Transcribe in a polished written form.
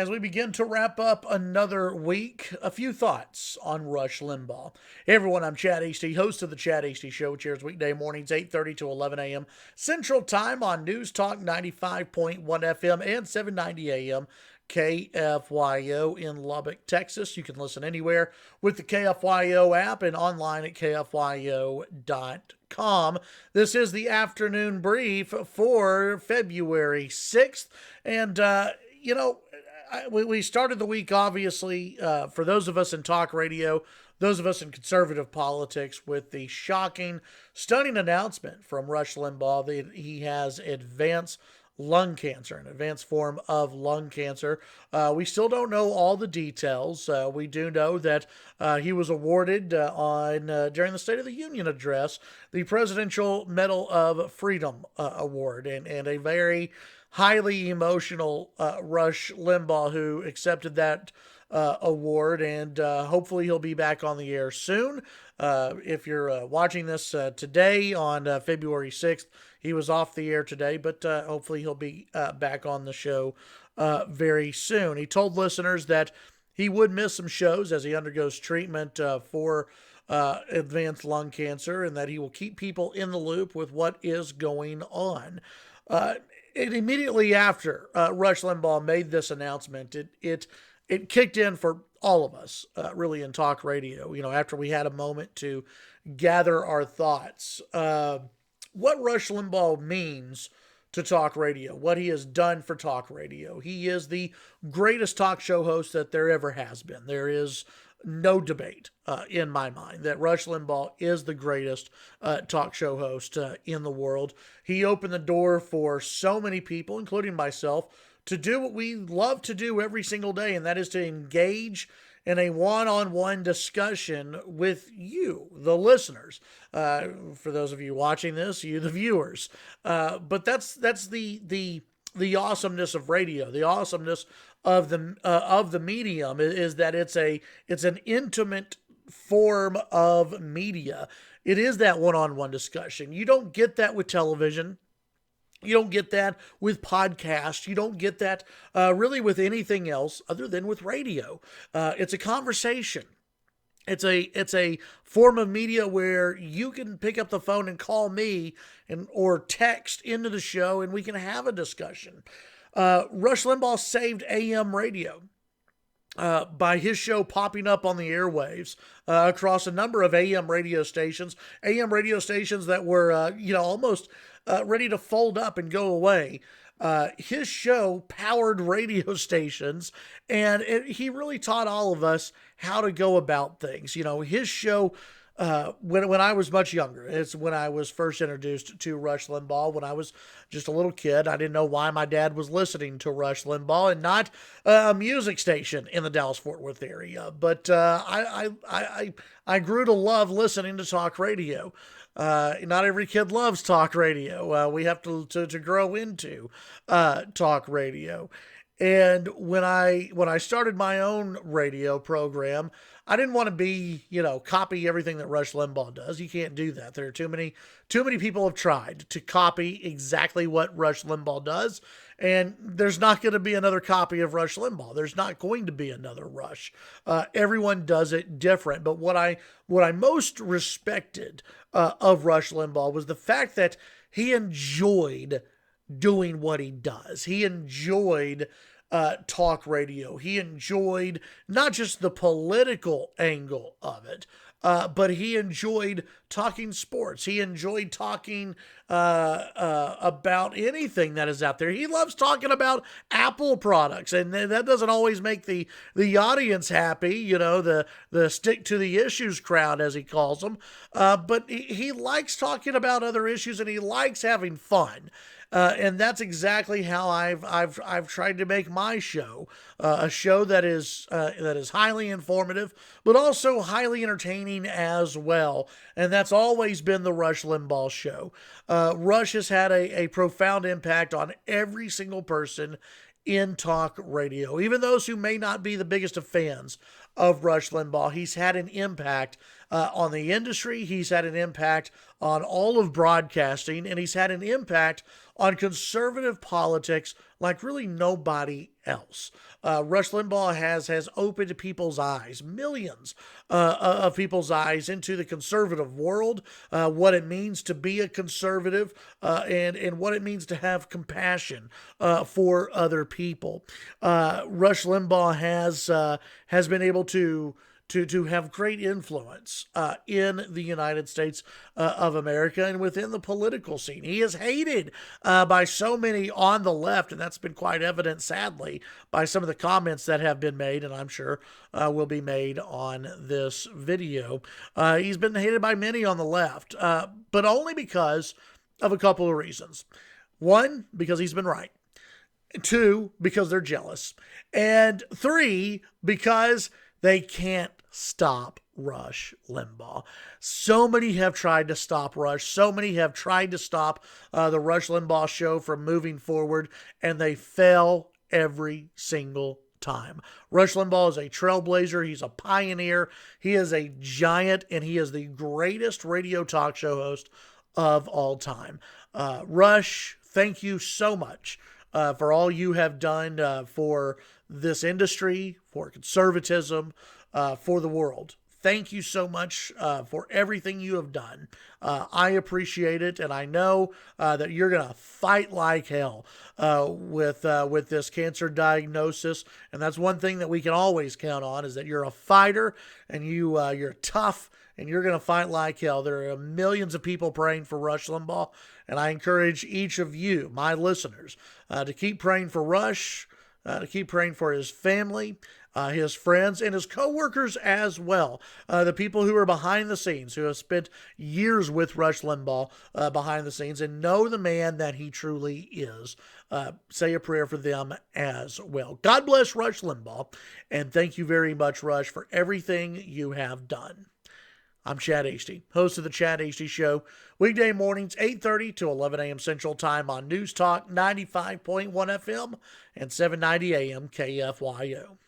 as we begin to wrap up another week, a few thoughts on Rush Limbaugh. Hey everyone, I'm Chad Hasty, host of the Chad Hasty Show, which airs weekday mornings 8:30 to 11 a.m. Central Time on News Talk 95.1 FM and 790 a.m. KFYO in Lubbock, Texas. You can listen anywhere with the KFYO app and online at KFYO.com. This is the afternoon brief for February 6th. And, we started the week, obviously, for those of us in talk radio, those of us in conservative politics, with the shocking, stunning announcement from Rush Limbaugh that he has advanced lung cancer, an advanced form of lung cancer. We still don't know all the details. We do know that he was awarded during the State of the Union address the Presidential Medal of Freedom Award, and a very highly emotional Rush Limbaugh who accepted that award, and hopefully he'll be back on the air soon. If you're watching this today on February 6th, he was off the air today, but hopefully he'll be back on the show very soon. He told listeners that he would miss some shows as he undergoes treatment for advanced lung cancer, and that he will keep people in the loop with what is going on. And immediately after Rush Limbaugh made this announcement, it kicked in for all of us, really, in talk radio. After we had a moment to gather our thoughts, what Rush Limbaugh means to talk radio, what he has done for talk radio. He is the greatest talk show host that there ever has been. There is no debate in my mind that Rush Limbaugh is the greatest talk show host in the world. He opened the door for so many people, including myself, to do what we love to do every single day, and that is to engage in a one-on-one discussion with you, the listeners. For those of you watching this, you, the viewers. But that's the awesomeness of radio, the awesomeness of the medium is that it's an intimate form of media. It is that one-on-one discussion. You don't get that with television. You don't get that with podcasts. You don't get that really with anything else other than with radio. It's a conversation. It's a form of media where you can pick up the phone and call me or text into the show, and we can have a discussion. Rush Limbaugh saved AM radio by his show popping up on the airwaves across a number of AM radio stations that were almost ready to fold up and go away. His show powered radio stations, and he really taught all of us how to go about things. His show, when I was much younger, it's when I was first introduced to Rush Limbaugh. When I was just a little kid, I didn't know why my dad was listening to Rush Limbaugh and not a music station in the Dallas-Fort Worth area. But I grew to love listening to talk radio. Not every kid loves talk radio. We have to grow into talk radio. And when I started my own radio program, I didn't want to be, copy everything that Rush Limbaugh does. You can't do that. There are too many people have tried to copy exactly what Rush Limbaugh does, and there's not going to be another copy of Rush Limbaugh. There's not going to be another Rush. Everyone does it different. But what I most respected of Rush Limbaugh was the fact that he enjoyed doing what he does. He enjoyed talk radio. He enjoyed not just the political angle of it, but he enjoyed talking sports. He enjoyed talking about anything that is out there. He loves talking about Apple products, and that doesn't always make the audience happy, the stick to the issues crowd, as he calls them. But he likes talking about other issues, and he likes having fun. And that's exactly how I've tried to make my show, a show that is highly informative, but also highly entertaining as well. And that's always been the Rush Limbaugh show. Rush has had a profound impact on every single person in talk radio, even those who may not be the biggest of fans of Rush Limbaugh. He's had an impact on the industry. He's had an impact on all of broadcasting, and he's had an impact on conservative politics like really nobody else. Rush Limbaugh has opened people's eyes, millions of people's eyes, into the conservative world, what it means to be a conservative, and what it means to have compassion for other people. Rush Limbaugh has been able to have great influence in the United States of America and within the political scene. He is hated by so many on the left, and that's been quite evident, sadly, by some of the comments that have been made, and I'm sure will be made on this video. He's been hated by many on the left, but only because of a couple of reasons. One, because he's been right. Two, because they're jealous. And three, because they can't stop Rush Limbaugh. So many have tried to stop Rush. So many have tried to stop the Rush Limbaugh show from moving forward, and they fail every single time. Rush Limbaugh is a trailblazer. He's a pioneer. He is a giant, and he is the greatest radio talk show host of all time. Rush, thank you so much for all you have done for this industry, for conservatism, for the world. Thank you so much for everything you have done. I appreciate it, and I know that you're going to fight like hell with this cancer diagnosis. And that's one thing that we can always count on, is that you're a fighter, and you're tough, and you're going to fight like hell. There are millions of people praying for Rush Limbaugh, and I encourage each of you, my listeners, to keep praying for Rush, to keep praying for his family, his friends, and his co-workers as well. The people who are behind the scenes, who have spent years with Rush Limbaugh behind the scenes and know the man that he truly is. Say a prayer for them as well. God bless Rush Limbaugh, and thank you very much, Rush, for everything you have done. I'm Chad Hasty, host of the Chad Hasty Show, weekday mornings 8:30 to 11 a.m. Central Time on News Talk 95.1 FM and 790 AM KFYO.